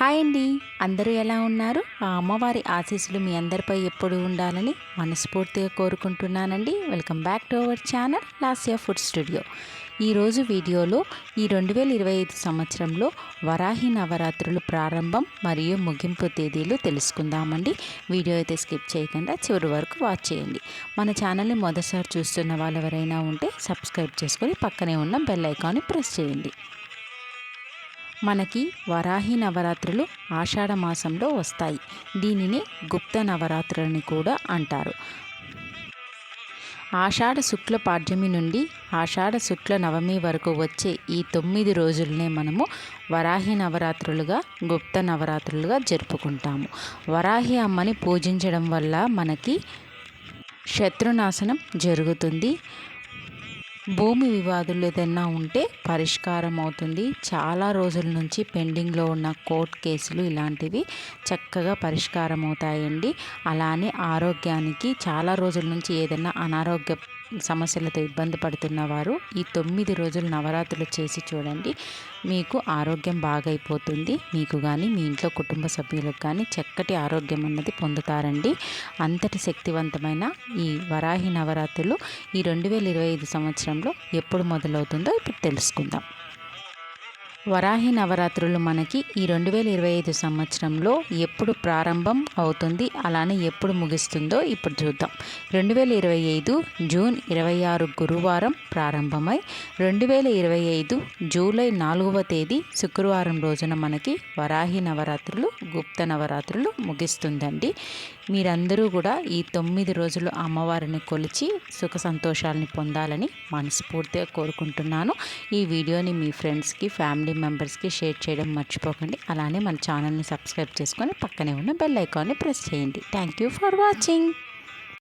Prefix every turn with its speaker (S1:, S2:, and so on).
S1: Hi అండి, అందరూ ఎలా ఉన్నారు? ఆ అమ్మవారి ఆశీస్సులు మీ అందరిపై ఎప్పుడు ఉండాలని మనస్ఫూర్తిగా కోరుకుంటున్నానండి. Welcome back to our channel Lasya food studio. ఈరోజు వీడియోలో ఈ 2025 సంవత్సరంలో వరాహి నవరాత్రులు ప్రారంభం మరియు ముగింపు తేదీలు తెలుసుకుందామండి. వీడియో అయితే స్కిప్ చేయకుండా చివరి వరకు వాచ్ చేయండి. మన ఛానల్ని మొదటిసారి చూస్తున్న వాళ్ళు ఎవరైనా ఉంటే సబ్స్క్రైబ్ చేసుకొని పక్కనే ఉన్న బెల్ ఐకాన్ని ప్రెస్ చేయండి. మనకి వరాహి నవరాత్రులు ఆషాఢ మాసంలో వస్తాయి. దీనిని గుప్త నవరాత్రులని కూడా అంటారు. ఆషాఢ శుక్ల పాడ్యమి నుండి ఆషాఢ శుక్ల నవమి వరకు వచ్చే ఈ 9 రోజులనే మనము వరాహి నవరాత్రులుగా గుప్త నవరాత్రులుగా జరుపుకుంటాము. వరాహి అమ్మని పూజించడం వల్ల మనకి శత్రునాశనం జరుగుతుంది. భూమి వివాదులు ఏదైనా ఉంటే పరిష్కారం అవుతుంది. చాలా రోజుల నుంచి పెండింగ్లో ఉన్న కోర్ట్ కేసులు ఇలాంటివి చక్కగా పరిష్కారం అవుతాయండి. అలానే ఆరోగ్యానికి చాలా రోజుల నుంచి ఏదైనా అనారోగ్య సమస్యలతో ఇబ్బంది పడుతున్న వారు ఈ 9 రోజులు నవరాత్రులు చేసి చూడండి. మీకు ఆరోగ్యం బాగైపోతుంది. మీకు కానీ మీ ఇంట్లో కుటుంబ సభ్యులకు కానీ చక్కటి ఆరోగ్యం అన్నది పొందుతారండి. అంతటి శక్తివంతమైన ఈ వరాహి నవరాత్రులు ఈ 2025 సంవత్సరంలో ఎప్పుడు మొదలవుతుందో ఇప్పుడు తెలుసుకుందాం. వరాహి నవరాత్రులు మనకి ఈ 2025 సంవత్సరంలో ఎప్పుడు ప్రారంభం అవుతుంది, అలానే ఎప్పుడు ముగుస్తుందో ఇప్పుడు చూద్దాం. 2025 జూన్ 26 గురువారం ప్రారంభమై 2025 జూలై 4వ తేదీ శుక్రవారం రోజున మనకి వరాహి నవరాత్రులు గుప్త నవరాత్రులు ముగిస్తుందండి. మీరందరూ కూడా ఈ 9 రోజులు అమ్మవారిని కొలిచి సుఖ సంతోషాలని పొందాలని మనస్ఫూర్తిగా కోరుకుంటున్నాను. ఈ వీడియోని మీ ఫ్రెండ్స్కి, ఫ్యామిలీ మెంబర్స్కి షేర్ చేయడం మర్చిపోకండి. అలానే మన ఛానల్ని సబ్స్క్రైబ్ చేసుకొని పక్కనే ఉన్న బెల్ ఐకాన్ని ప్రెస్ చేయండి. Thank you for watching.